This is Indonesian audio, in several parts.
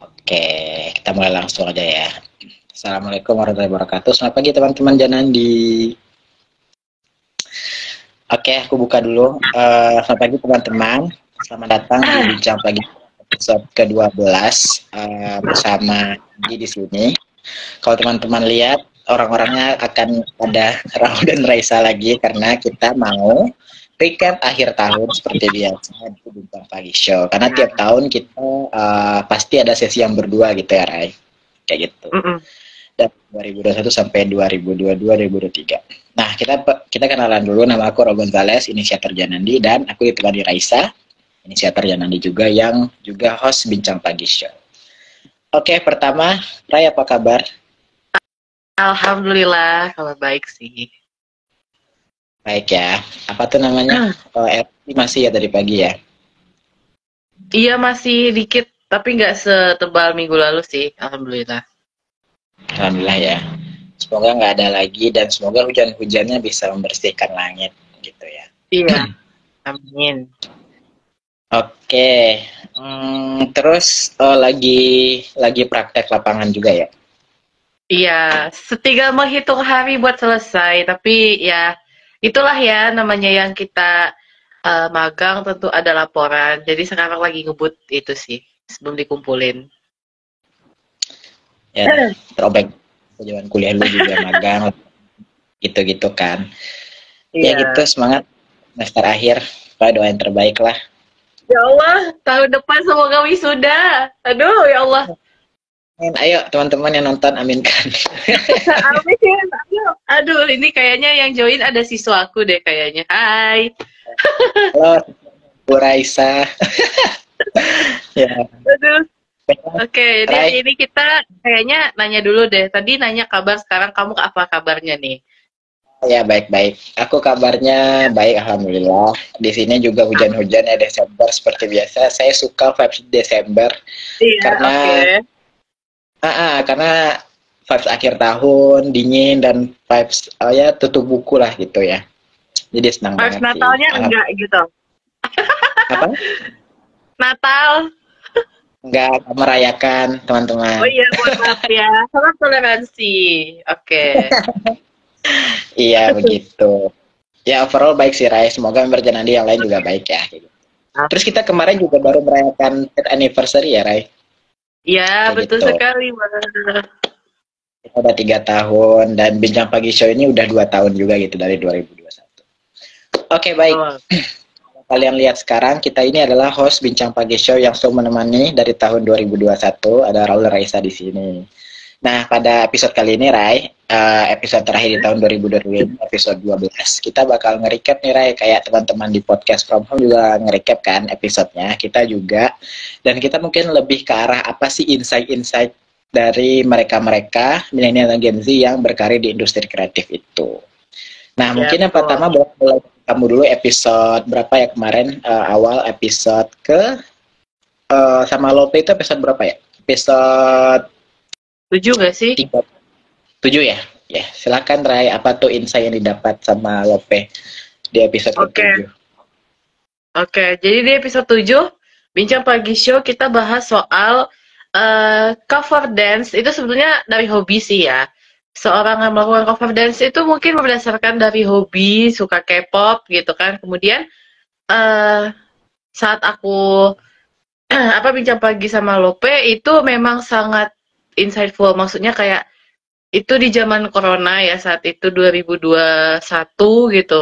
Oke, kita mulai langsung aja ya. Assalamualaikum warahmatullahi wabarakatuh. Selamat pagi teman-teman Janandi. Oke, aku buka dulu. Selamat pagi teman-teman. Selamat datang di Bincang Pagi episode ke-12 bersama di sini. Kalau teman-teman lihat, orang-orangnya akan ada Raul dan Raisa lagi karena kita mau recap akhir tahun seperti biasa di Bincang Pagi Show. Karena tiap tahun kita pasti ada sesi yang berdua gitu ya, Rai. Kayak gitu. Dan 2021 sampai 2022-2023. Nah, kita kenalan dulu. Nama aku Raul Gonzales, inisiator Janandi, dan aku ditemani Raisa, inisiator Janandi juga yang juga host Bincang Pagi Show. Oke, pertama, Rai apa kabar? Alhamdulillah, kabar baik sih. Baik ya. Apa tuh namanya? Masih ya tadi pagi ya? Iya masih dikit, tapi nggak setebal minggu lalu sih. Alhamdulillah. Alhamdulillah ya. Semoga nggak ada lagi dan semoga hujan-hujannya bisa membersihkan langit gitu ya. Iya, amin. Oke, terus lagi praktek lapangan juga ya? Iya, setinggal menghitung hari buat selesai. Tapi ya, itulah ya namanya yang kita magang tentu ada laporan. Jadi sekarang lagi ngebut itu sih, sebelum dikumpulin. Ya, terobek zaman kuliah lu juga magang gitu-gitu kan. Ya Iya. gitu, semangat semester akhir. Pak, doain terbaik lah. Ya Allah, tahun depan semoga wisuda. Aduh, ya Allah. Ayo teman-teman yang nonton aminkan. Amin. Aduh, ini kayaknya yang join ada siswaku deh kayaknya. Hai. Halo, Bu Raisa. Ya. Aduh. Oke, ini kita kayaknya nanya dulu deh. Tadi nanya kabar, sekarang kamu apa kabarnya nih? Ya, baik-baik. Aku kabarnya baik, alhamdulillah. Di sini juga hujan-hujan ya Desember seperti biasa. Saya suka vibes Desember Iya, karena karena vibes akhir tahun dingin dan vibes ya tutup buku lah gitu ya. Jadi senang vibes banget Natalnya sih. enggak gitu. Apa? Natal. Enggak merayakan teman-teman. Oh iya, mohon maaf ya. Salam toleransi. Oke. Iya begitu. Ya overall baik sih Rai. Semoga member Janandi yang lain juga baik ya. Terus kita kemarin juga baru merayakan 10th anniversary ya Rai. Iya, betul gitu. sekali, Mbak. Kita udah 3 tahun dan Bincang Pagi Show ini udah 2 tahun juga gitu dari 2021. Oke, baik. Kalian lihat sekarang kita ini adalah host Bincang Pagi Show yang selalu menemani dari tahun 2021. Ada Raul Raisa di sini. Nah, pada episode kali ini Rai, episode terakhir di tahun 2022, episode 12. Kita bakal nge-recap nih Rai, kayak teman-teman di podcast From Home juga nge-recap kan episodenya. Kita juga, dan kita mungkin lebih ke arah apa sih insight-insight dari mereka-mereka milenial dan Gen Z yang berkarir di industri kreatif itu. Nah, mungkin yang pertama boleh kamu dulu episode berapa ya kemarin, awal episode ke sama Lope itu episode berapa ya? Episode 7 gak sih? 7 ya? Ya, silakan Rai, apa tuh insight yang didapat sama Lope di episode ke-7? Oke, jadi di episode 7 Bincang Pagi Show kita bahas soal cover dance. Itu sebetulnya dari hobi sih ya. Seorang yang melakukan cover dance itu mungkin berdasarkan dari hobi, suka K-pop gitu kan. Kemudian saat aku bincang pagi sama Lope itu memang sangat insightful. Maksudnya kayak itu di zaman corona ya, saat itu 2021 gitu.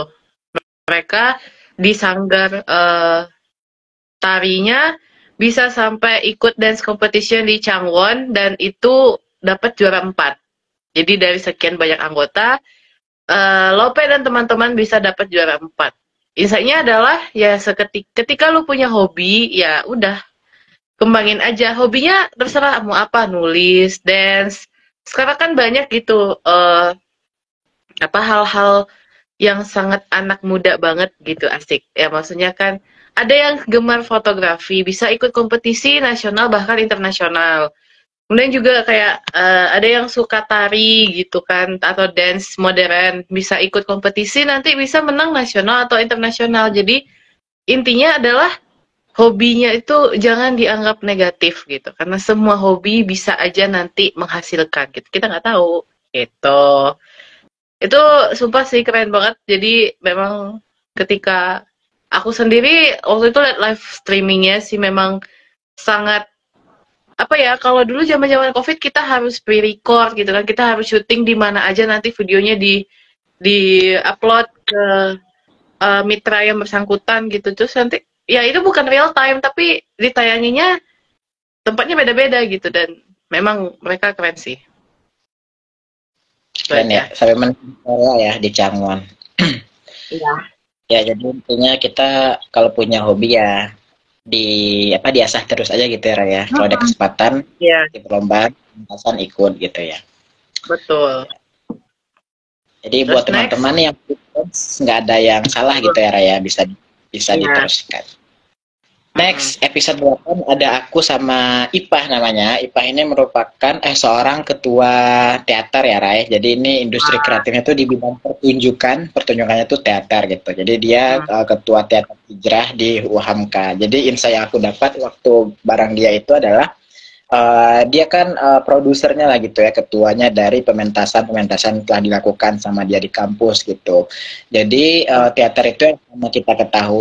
Mereka di sanggar tarinya bisa sampai ikut dance competition di Changwon dan itu dapat juara 4. Jadi dari sekian banyak anggota, Lope dan teman-teman bisa dapat juara 4. Insightnya adalah ya ketika lu punya hobi, ya udah kembangin aja. Hobinya terserah mau apa, nulis, dance. Sekarang kan banyak gitu hal-hal yang sangat anak muda banget gitu, asik. Ya maksudnya kan ada yang gemar fotografi, bisa ikut kompetisi nasional bahkan internasional. Kemudian juga kayak ada yang suka tari gitu kan, atau dance modern, bisa ikut kompetisi, nanti bisa menang nasional atau internasional. Jadi intinya adalah hobinya itu jangan dianggap negatif gitu, karena semua hobi bisa aja nanti menghasilkan gitu. Kita nggak tahu gitu. Itu sumpah sih keren banget. Jadi memang ketika aku sendiri waktu itu liat live streamingnya sih memang sangat apa ya, kalau dulu zaman-zaman Covid kita harus pre-record gitu kan, kita harus syuting di mana aja nanti videonya di-upload ke mitra yang bersangkutan gitu. Terus nanti ya itu bukan real time tapi ditayanginya tempatnya beda-beda gitu, dan memang mereka keren sih. Keren ya, sampai menang ya di Changwon. Iya. Ya, jadi intinya kita kalau punya hobi ya diasah terus aja gitu ya Raya. Kalau ada kesempatan di perlombaan, pementasan ikut gitu ya. Betul. Jadi terus buat teman-teman yang nggak ada yang salah gitu ya Raya, bisa diteruskan. Next, episode 8 ada aku sama Ipah namanya. Ipah ini merupakan seorang ketua teater ya, Rai. Jadi ini industri kreatifnya tuh di bidang pertunjukannya tuh teater gitu. Jadi dia ketua teater hijrah di UHAMKA. Jadi insight yang aku dapat waktu bareng dia itu adalah dia kan produsernya lah gitu ya, ketuanya dari pementasan telah dilakukan sama dia di kampus gitu. Jadi teater itu yang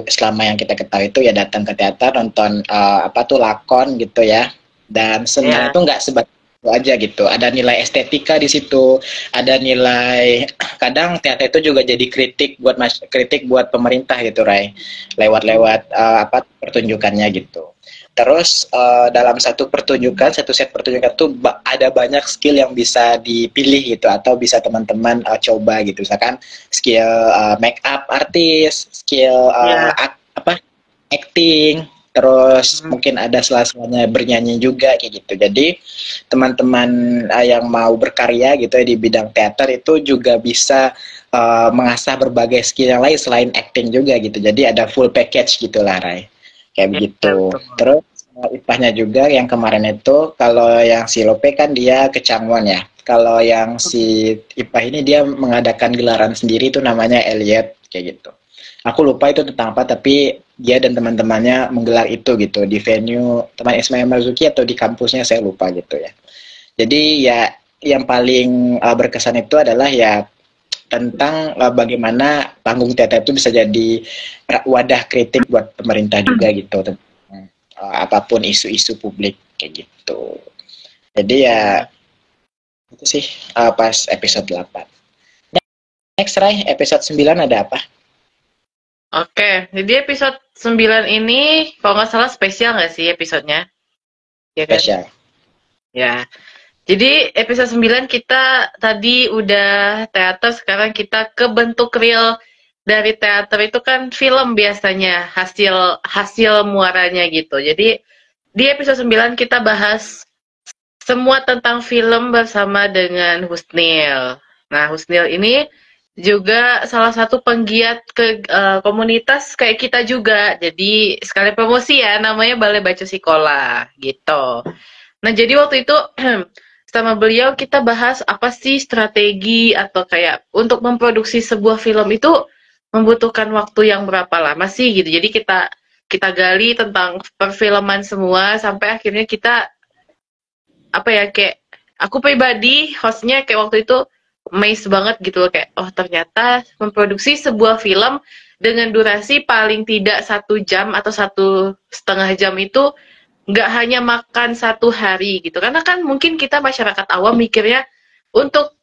selama yang kita ketahui itu ya datang ke teater nonton lakon gitu ya. Dan sebenarnya itu nggak sebatas itu aja gitu. Ada nilai estetika di situ, ada nilai kadang teater itu juga jadi kritik buat pemerintah gitu, Ray. Lewat pertunjukannya gitu. Terus dalam satu set pertunjukan tuh ada banyak skill yang bisa dipilih gitu, atau bisa teman-teman coba gitu. Misalkan skill make up artis, skill acting, terus mungkin ada sela-selanya bernyanyi juga kayak gitu. Jadi teman-teman yang mau berkarya gitu ya di bidang teater itu juga bisa mengasah berbagai skill yang lain selain acting juga gitu. Jadi ada full package gitulah, Ray. Kayak begitu. Terus Ipahnya juga yang kemarin itu, kalau yang si Lope kan dia ke Changwon ya. Kalau yang si Ipah ini dia mengadakan gelaran sendiri itu namanya Elliot kayak gitu. Aku lupa itu tentang apa, tapi dia dan teman-temannya menggelar itu gitu di venue teman Ismail Marzuki atau di kampusnya, saya lupa gitu ya. Jadi ya yang paling berkesan itu adalah ya tentang bagaimana panggung teater itu bisa jadi wadah kritik buat pemerintah juga gitu, tentang apapun isu-isu publik kayak gitu. Jadi ya itu sih pas episode 8. Next, Ray, episode 9 ada apa? Oke, jadi episode 9 ini kalau nggak salah spesial nggak sih episodenya? Ya kan? Spesial. Ya. Jadi episode 9 kita tadi udah teater, sekarang kita ke bentuk real dari teater itu kan film biasanya hasil muaranya gitu. Jadi di episode 9 kita bahas semua tentang film bersama dengan Husnil. Nah, Husnil ini juga salah satu penggiat ke komunitas kayak kita juga. Jadi sekali promosi ya, namanya Balai Baca Sekolah gitu. Nah, jadi waktu itu sama beliau kita bahas apa sih strategi atau kayak untuk memproduksi sebuah film itu membutuhkan waktu yang berapa lama sih gitu. Jadi kita gali tentang perfilman semua sampai akhirnya kita kayak aku pribadi hostnya kayak waktu itu amazed banget gitu loh, kayak oh ternyata memproduksi sebuah film dengan durasi paling tidak 1 jam atau 1,5 jam itu nggak hanya makan 1 hari gitu, karena kan mungkin kita masyarakat awam mikirnya untuk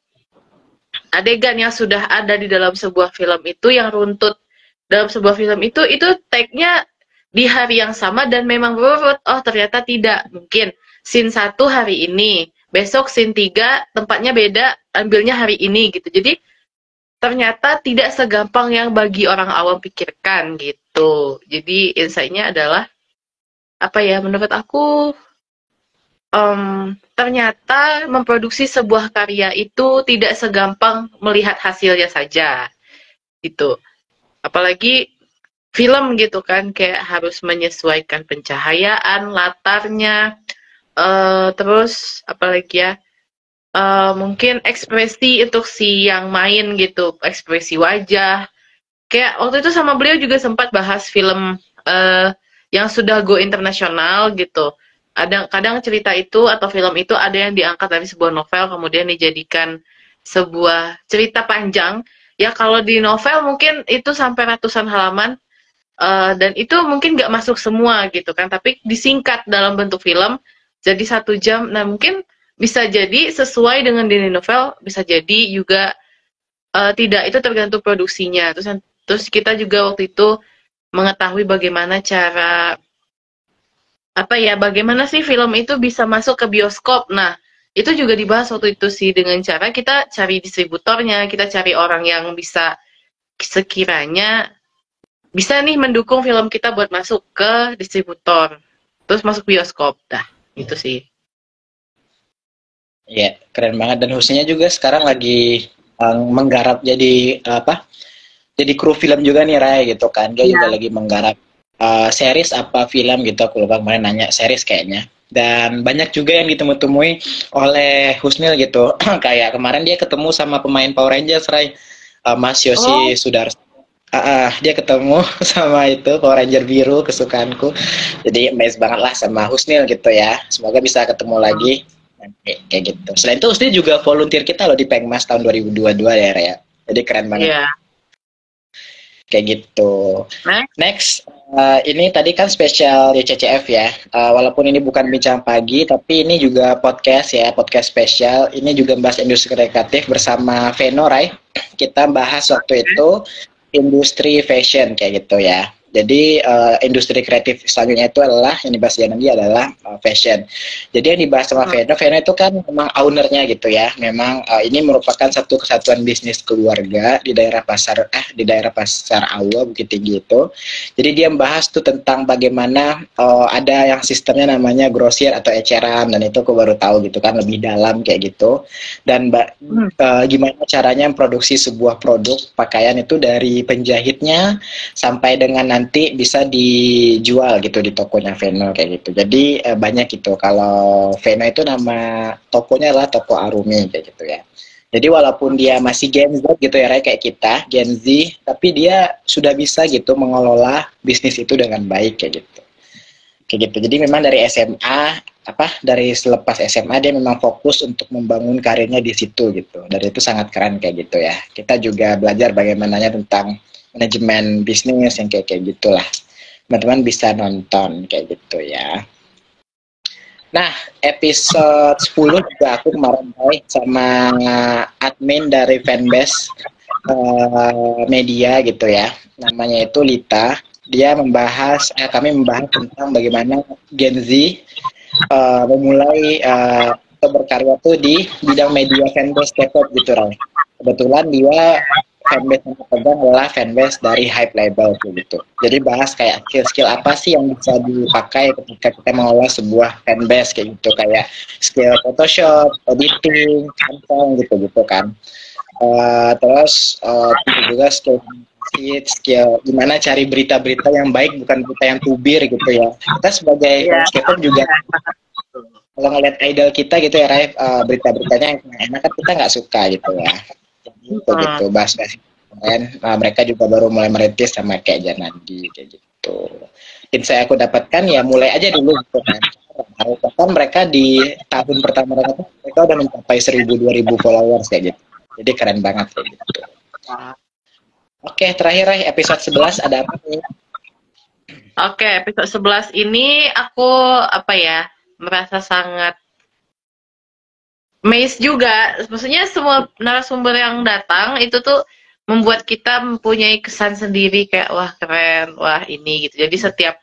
adegan yang sudah ada di dalam sebuah film itu yang runtut dalam sebuah film itu take-nya di hari yang sama dan memang berurut. Oh ternyata tidak, mungkin scene 1 hari ini, besok scene 3 tempatnya beda, ambilnya hari ini gitu. Jadi ternyata tidak segampang yang bagi orang awam pikirkan gitu. Jadi insight-nya adalah menurut aku ternyata memproduksi sebuah karya itu tidak segampang melihat hasilnya saja gitu. Apalagi film gitu kan, kayak harus menyesuaikan pencahayaan, latarnya, terus apalagi ya, mungkin ekspresi untuk si yang main gitu, ekspresi wajah. Kayak waktu itu sama beliau juga sempat bahas film yang sudah go internasional gitu. Kadang cerita itu atau film itu ada yang diangkat dari sebuah novel kemudian dijadikan sebuah cerita panjang. Ya kalau di novel mungkin itu sampai ratusan halaman, dan itu mungkin nggak masuk semua gitu kan, tapi disingkat dalam bentuk film jadi 1 jam. Nah mungkin bisa jadi sesuai dengan di novel, bisa jadi juga tidak, itu tergantung produksinya. Terus kita juga waktu itu mengetahui bagaimana cara bagaimana sih film itu bisa masuk ke bioskop. Nah, itu juga dibahas waktu itu sih, dengan cara kita cari distributornya, kita cari orang yang bisa sekiranya bisa nih mendukung film kita buat masuk ke distributor, terus masuk bioskop. Dah, itu sih. Iya, keren banget. Dan hostnya juga sekarang lagi menggarap jadi jadi kru film juga nih Ray gitu kan. Dia juga lagi menggarap series apa film gitu, aku lupa kemarin nanya, series kayaknya. Dan banyak juga yang ditemu-temui oleh Husnil gitu. Kayak kemarin dia ketemu sama pemain Power Rangers Ray, Mas Yosi Sudarso. Dia ketemu sama itu Power Ranger biru kesukaanku. Jadi amazed banget lah sama Husnil gitu ya. Semoga bisa ketemu lagi kayak gitu. Selain itu Husnil juga volunteer kita loh di Pengmas tahun 2022 ya. Jadi keren banget. Iya. Kayak gitu. Next, ini tadi kan spesial YCCF ya. Walaupun ini bukan bincang pagi, tapi ini juga podcast ya, podcast spesial. Ini juga bahas industri kreatif bersama Veno, Rai. Kita bahas waktu itu industri fashion kayak gitu ya. Jadi industri kreatif selanjutnya itu adalah yang dibahas nanti adalah fashion. Jadi yang dibahas sama Veno itu kan memang ownernya gitu ya. Memang ini merupakan satu kesatuan bisnis keluarga di daerah pasar Awa Bukit Tinggi itu. Jadi dia membahas tuh tentang bagaimana ada yang sistemnya namanya grosir atau eceran, dan itu aku baru tahu gitu kan lebih dalam kayak gitu. Dan gimana caranya memproduksi sebuah produk pakaian itu dari penjahitnya sampai dengan nanti bisa dijual gitu di tokonya Veno kayak gitu. Jadi banyak gitu. Kalau Veno itu nama tokonya adalah toko Arumi kayak gitu ya. Jadi walaupun dia masih Gen Z gitu ya, kayak kita Gen Z, tapi dia sudah bisa gitu mengelola bisnis itu dengan baik kayak gitu. Kayak gitu. Jadi memang dari dari selepas SMA dia memang fokus untuk membangun karirnya di situ gitu. Dan itu sangat keren kayak gitu ya. Kita juga belajar bagaimananya tentang manajemen bisnis yang kayak gitulah. Teman-teman bisa nonton kayak gitu ya. Nah, episode 10 juga aku kemarin sama admin dari fanbase media gitu ya. Namanya itu Lita. Dia membahas kami membahas tentang bagaimana Gen Z memulai berkarya tuh di bidang media fanbase K-pop gitu, Ray. Kebetulan dia fanbase yang pegang adalah fanbase dari Hype Label gitu. Jadi bahas kayak skill-skill apa sih yang bisa dipakai ketika kita mengolah sebuah fanbase kayak gitu, kayak skill Photoshop, editing, campaign gitu kan. Terus juga skill gimana cari berita-berita yang baik, bukan berita yang tubir gitu ya. Kita sebagai fans K-pop juga kalau ngeliat idol kita gitu ya, Ray, berita-beritanya yang enak kan kita nggak suka gitu ya. Gitu bahas-bahas keren. Mereka juga baru mulai merintis sama kayak Janandi kayak gitu. Insight aku dapatkan ya mulai aja dulu gitu kan. Bahkan mereka di tahun pertama mereka udah mencapai 1.000-2.000 followers kayak gitu. Jadi keren banget kayak gitu. Oke, terakhir episode 11 ada apa nih? Oke, episode 11 ini aku merasa sangat amazed juga. Maksudnya semua narasumber yang datang itu tuh membuat kita mempunyai kesan sendiri kayak wah keren, wah ini gitu. Jadi setiap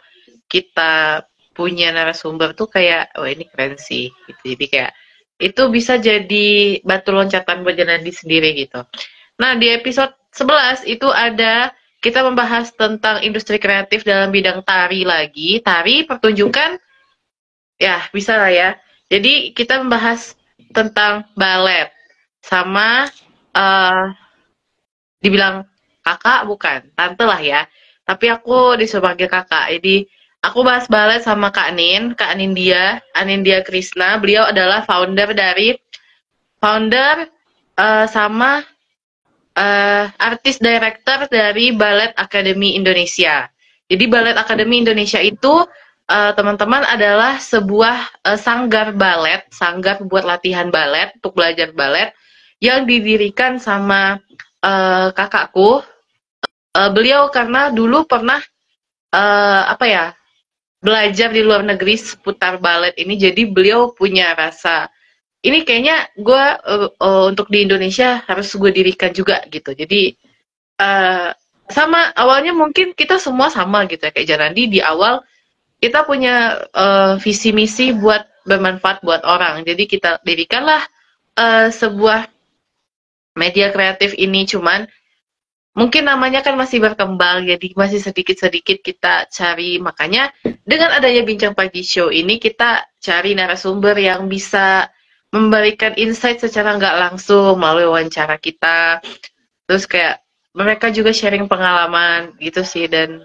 kita punya narasumber tuh kayak wah ini keren sih gitu. Jadi kayak itu bisa jadi batu loncatan buat Janandi sendiri gitu. Nah, di episode 11 itu kita membahas tentang industri kreatif dalam bidang tari lagi. Tari, pertunjukan, ya bisa lah ya. Jadi kita membahas tentang balet. Sama, dibilang kakak bukan, tante lah ya. Tapi aku disuruh panggil kakak. Jadi aku bahas balet sama Kak Anindya Krishna. Beliau adalah founder sama artis director dari Ballet Academy Indonesia. Jadi Balet Akademi Indonesia itu teman-teman adalah sebuah sanggar balet, sanggar buat latihan balet, untuk belajar balet yang didirikan sama kakakku. Beliau karena dulu pernah apa ya, belajar di luar negeri seputar balet ini, jadi beliau punya rasa ini kayaknya gue untuk di Indonesia harus gue dirikan juga gitu. Jadi sama awalnya mungkin kita semua sama gitu ya, kayak Janandi di awal kita punya visi misi buat bermanfaat buat orang. Jadi kita dirikanlah sebuah media kreatif ini, cuman mungkin namanya kan masih berkembang, jadi masih sedikit-sedikit kita cari. Makanya dengan adanya Bincang Pagi Show ini kita cari narasumber yang bisa memberikan insight secara nggak langsung melalui wawancara kita. Terus kayak mereka juga sharing pengalaman gitu sih. Dan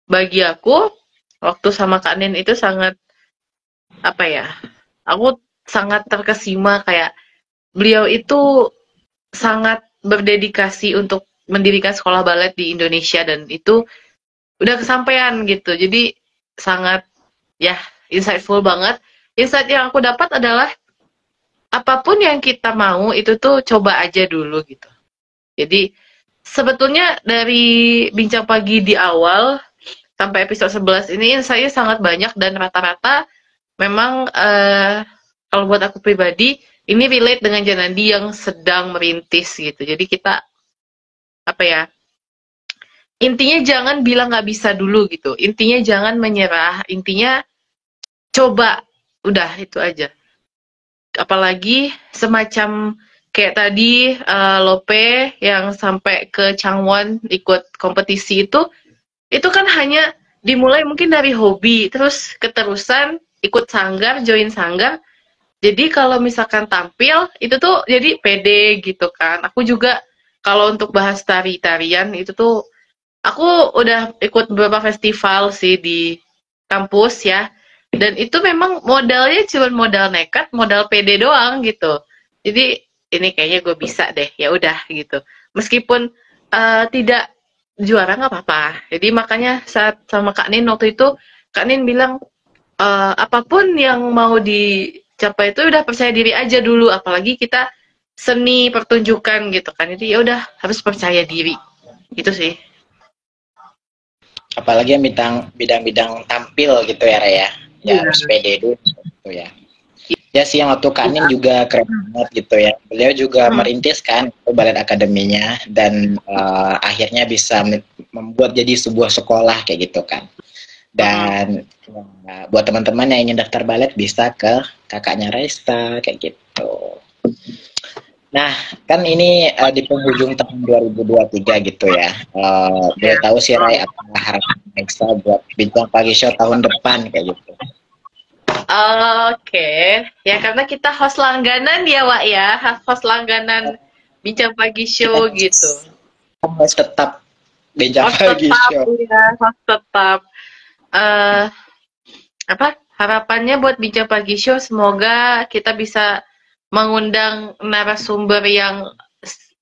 bagi aku waktu sama Kak Nin itu sangat apa ya, aku sangat terkesima, kayak beliau itu sangat berdedikasi untuk mendirikan sekolah balet di Indonesia, dan itu udah kesampaian gitu. Jadi sangat ya insightful banget. Insight yang aku dapat adalah apapun yang kita mau itu tuh coba aja dulu gitu. Jadi sebetulnya dari Bincang Pagi di awal sampai episode 11 ini saya sangat banyak, dan rata-rata memang kalau buat aku pribadi ini relate dengan Janandi yang sedang merintis gitu. Jadi kita apa ya, intinya jangan bilang nggak bisa dulu gitu, intinya jangan menyerah, intinya coba, udah itu aja. Apalagi semacam kayak tadi Lope yang sampai ke Changwon ikut kompetisi itu kan hanya dimulai mungkin dari hobi, terus keterusan ikut sanggar, join sanggar. Jadi kalau misalkan tampil itu tuh jadi pede gitu kan. Aku juga kalau untuk bahas tarian itu tuh aku udah ikut beberapa festival sih di kampus ya. Dan itu memang modalnya cuma modal nekat, modal pede doang gitu. Jadi ini kayaknya gue bisa deh, ya udah gitu. Meskipun tidak juara nggak apa-apa. Jadi makanya saat sama Kak Nin waktu itu, Kak Nin bilang apapun yang mau dicapai itu udah percaya diri aja dulu, apalagi kita seni pertunjukan gitu kan. Jadi ya udah harus percaya diri. Gitu sih. Apalagi yang bidang-bidang tampil gitu ya Raya. Ya harus pede dulu gitu ya. Ya sih yang waktu Kanin juga keren banget gitu ya. Beliau juga merintis kan Balet Akademinya, dan akhirnya bisa membuat jadi sebuah sekolah kayak gitu kan. Dan buat teman-teman yang ingin daftar balet bisa ke kakaknya Raisa kayak gitu. Nah, kan ini di penghujung tahun 2023 gitu ya. Boleh tahu sih Rai apa harapan Raisa buat Bincang Pagi Show tahun depan kayak gitu. Oke, ya karena kita host langganan ya Wak ya, host langganan Bincang Pagi Show gitu. Host tetap Bincang Pagi Show. Ya, host tetap. Apa harapannya buat Bincang Pagi Show, semoga kita bisa mengundang narasumber yang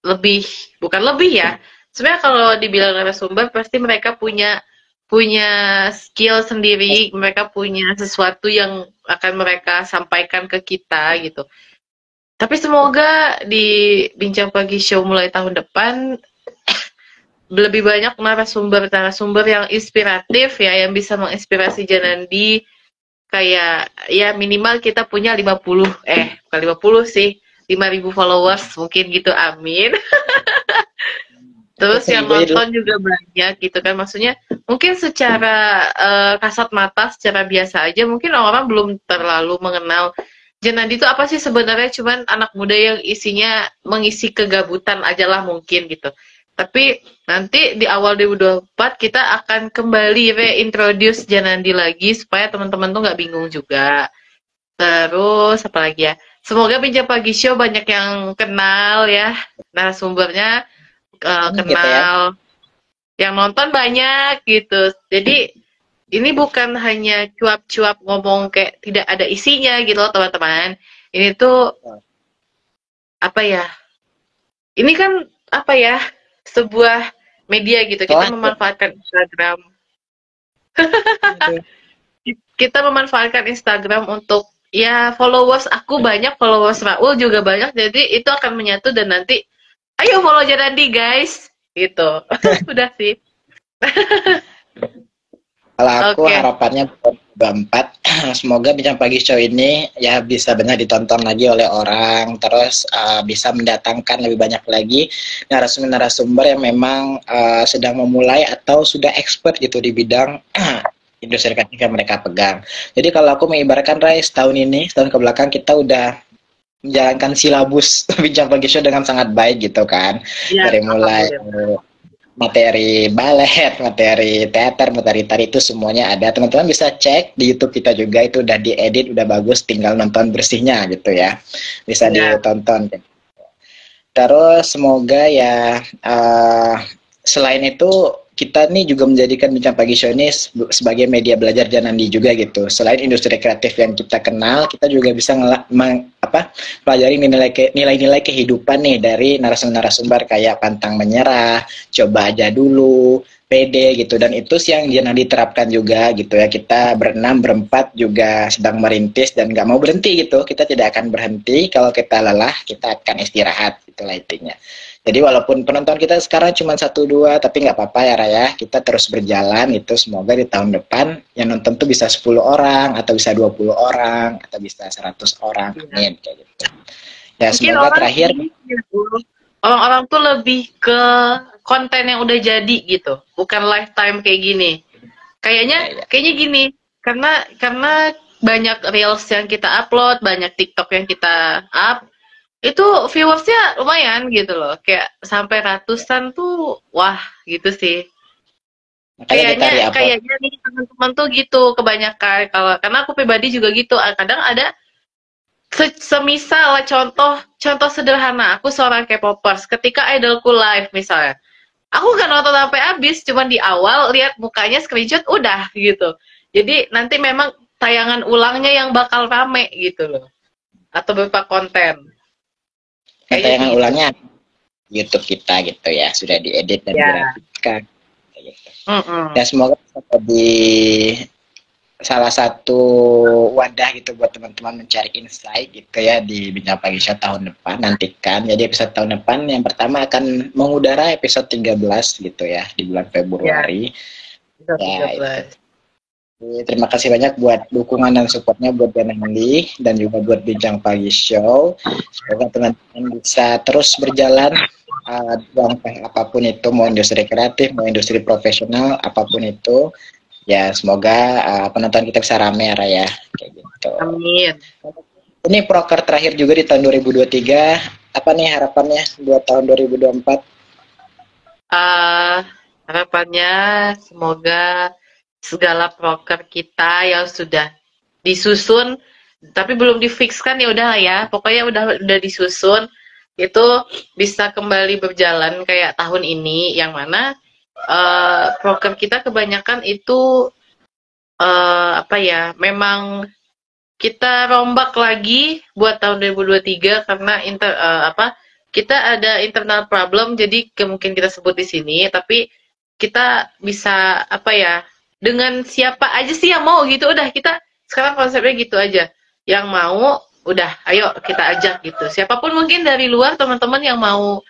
lebih, bukan lebih ya. Sebenarnya kalau dibilang narasumber pasti mereka punya skill sendiri, mereka punya sesuatu yang akan mereka sampaikan ke kita gitu. Tapi semoga di Bincang Pagi Show mulai tahun depan lebih banyak narasumber yang inspiratif ya, yang bisa menginspirasi Janandi. Kayak ya minimal kita punya 50, bukan 50 sih, 5.000 followers mungkin gitu, amin. Terus yang nonton juga banyak gitu kan, maksudnya mungkin secara kasat mata, secara biasa aja mungkin orang belum terlalu mengenal Janandi itu apa sih sebenarnya, cuman anak muda yang isinya mengisi kegabutan aja lah mungkin gitu. Tapi nanti di awal 2024 kita akan kembali reintroduce Janandi lagi supaya teman-teman tuh nggak bingung juga. Terus apa lagi ya? Semoga Bincang Pagi Show banyak yang kenal ya narasumbernya, kenal, gitu ya. Yang nonton banyak gitu. Jadi ini bukan hanya cuap-cuap ngomong kayak tidak ada isinya gitu loh teman-teman. Ini tuh apa ya? Ini kan apa ya? Sebuah media gitu, kita memanfaatkan Instagram Kita memanfaatkan Instagram untuk ya followers aku banyak, followers Raul juga banyak, jadi itu akan menyatu dan nanti ayo follow Janandi guys, gitu. Udah sih. Kalau aku Oke. harapannya 2024 semoga Bincang Pagi Show ini ya bisa benar ditonton lagi oleh orang, terus bisa mendatangkan lebih banyak lagi narasumber-narasumber yang memang sedang memulai atau sudah expert gitu di bidang industri kreatif yang mereka pegang. Jadi kalau aku mengibaratkan Rai, setahun ke belakang kita udah menjalankan silabus Bincang Pagi Show dengan sangat baik gitu kan. Ya, Dari mulai materi balet, materi teater, materi tari itu semuanya ada. Teman-teman bisa cek di YouTube kita juga, itu udah diedit, udah bagus, tinggal nonton bersihnya gitu ya. Bisa ditonton. Terus semoga ya selain itu kita nih juga menjadikan Bincang Pagi Show ini sebagai media belajar Janandi juga gitu. Selain industri kreatif yang kita kenal, kita juga bisa pelajari nilai-nilai kehidupan nih dari narasumber kayak pantang menyerah, coba aja dulu, pede gitu. Dan itu sih yang Janandi terapkan juga gitu ya. Kita berenam, berempat juga sedang merintis dan nggak mau berhenti gitu. Kita tidak akan berhenti. Kalau kita lelah, kita akan istirahat. Itulah intinya. Jadi walaupun penonton kita sekarang cuma 1-2, tapi nggak apa-apa ya Raya, kita terus berjalan itu, semoga di tahun depan yang nonton tuh bisa 10 orang, atau bisa 20 orang, atau bisa 100 orang, amin, kayak gitu. Ya mungkin semoga terakhir, orang-orang tuh lebih ke konten yang udah jadi gitu, bukan lifetime kayak gini. Kayaknya gini, karena banyak reels yang kita upload, banyak TikTok yang kita up, itu viewersnya lumayan gitu loh, kayak sampai ratusan tuh, wah gitu sih. Kayaknya nih teman-teman tuh gitu kebanyakan, karena aku pribadi juga gitu, kadang ada semisal contoh sederhana, aku seorang K-popers, ketika idolku live misalnya, aku nggak nonton sampai habis, cuman di awal lihat mukanya, screenshot, udah gitu. Jadi nanti memang tayangan ulangnya yang bakal rame gitu loh, atau berupa konten. tayangan ulangnya YouTube kita gitu ya, sudah diedit dan dirapikan. Gitu. Ya semoga jadi salah satu wadah gitu buat teman-teman mencari insight gitu ya di Bincang Pagi Show tahun depan. Nantikan, jadi episode tahun depan yang pertama akan mengudara episode 13 gitu ya, di bulan Februari. Ya, terima kasih banyak buat dukungan dan supportnya buat Janandi dan juga buat Bincang Pagi Show. Semoga teman-teman bisa terus berjalan apapun itu, mau industri kreatif, mau industri profesional, apapun itu. Ya semoga penonton kita bisa rame ya, kayak gitu. Amin. Ini proker terakhir juga di tahun 2023. Apa nih harapannya buat tahun 2024? Harapannya semoga segala proker kita yang sudah disusun tapi belum difikskan, ya udah ya, pokoknya udah disusun, itu bisa kembali berjalan kayak tahun ini, yang mana proker kita kebanyakan itu memang kita rombak lagi buat tahun 2023 karena kita ada internal problem, jadi mungkin kita sebut di sini, tapi kita bisa dengan siapa aja sih yang mau gitu, udah kita sekarang konsepnya gitu aja, yang mau udah ayo kita ajak gitu, siapapun mungkin dari luar teman-teman yang mau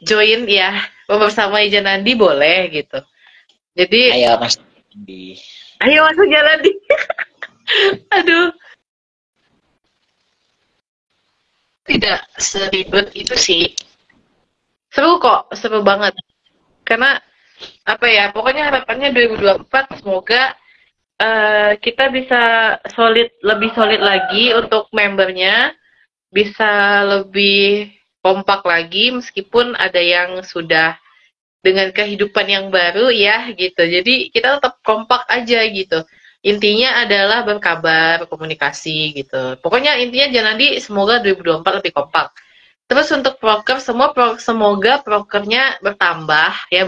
join ya bersama Janandi boleh gitu. Jadi ayo Mas Janandi. Ayo masuk Janandi. Aduh. Tidak seribet itu sih. Seru kok, seru banget. Karena pokoknya harapannya 2024 semoga kita bisa lebih solid lagi untuk membernya, bisa lebih kompak lagi meskipun ada yang sudah dengan kehidupan yang baru ya gitu. Jadi kita tetap kompak aja gitu. Intinya adalah berkabar, komunikasi gitu. Pokoknya intinya Janandi semoga 2024 lebih kompak. Terus untuk proker, semoga prokernya bertambah ya,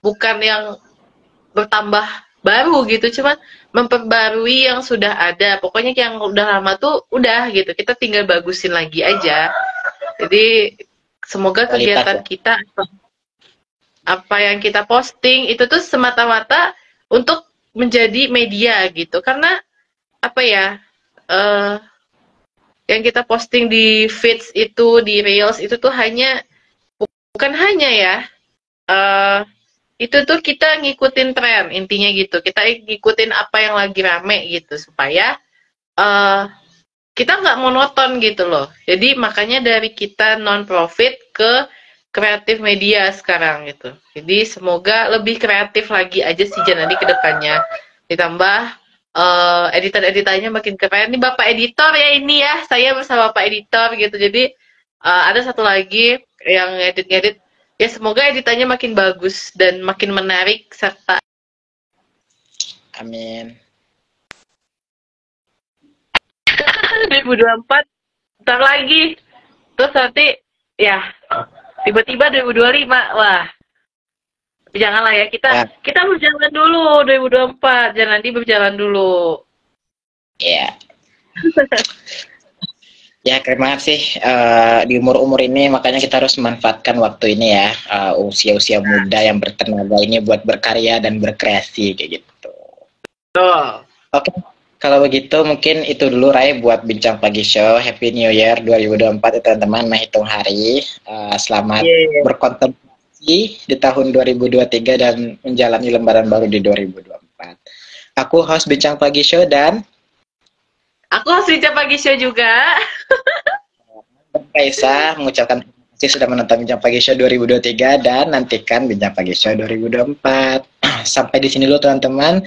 bukan yang bertambah baru gitu, cuman memperbarui yang sudah ada. Pokoknya yang udah lama tuh udah gitu, kita tinggal bagusin lagi aja. Jadi semoga kegiatan kita apa yang kita posting itu tuh semata-mata untuk menjadi media gitu. Karena apa ya, yang kita posting di feeds itu, di reels itu tuh bukan hanya ya, itu tuh kita ngikutin tren intinya gitu. Kita ngikutin apa yang lagi rame gitu supaya kita nggak monoton gitu loh. Jadi makanya dari kita non-profit ke kreatif media sekarang gitu. Jadi semoga lebih kreatif lagi aja sih nanti ke depannya. Ditambah editor-editannya makin keren. Ini Bapak Editor ya ini ya. Saya bersama Bapak Editor gitu. Jadi ada satu lagi yang ngedit-ngedit. Ya semoga editannya makin bagus dan makin menarik serta Amin. 2024 bentar lagi. Terus nanti ya tiba-tiba 2025. Wah. Tapi janganlah ya, kita berjalan dulu 2024. Jangan nanti berjalan dulu. Ya. Ya, terima kasih. Di umur-umur ini makanya kita harus memanfaatkan waktu ini ya, usia-usia muda yang bertenaga ini buat berkarya dan berkreasi kayak gitu. Oke. Kalau begitu mungkin itu dulu Rai buat Bincang Pagi Show. Happy New Year 2024 ya teman-teman, menghitung hari. Selamat berkontemplasi di tahun 2023 dan menjalani lembaran baru di 2024. Aku host Bincang Pagi Show dan aku host Bincang Pagi Show juga. Kaisa mengucapkan terima kasih sudah menonton Bincang Pagi Show 2023 dan nantikan Bincang Pagi Show 2024. Sampai di sini dulu teman-teman.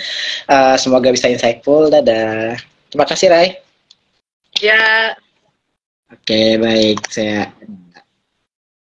Semoga bisa insightful. Dadah. Terima kasih Rai. Ya. Oke, baik. Saya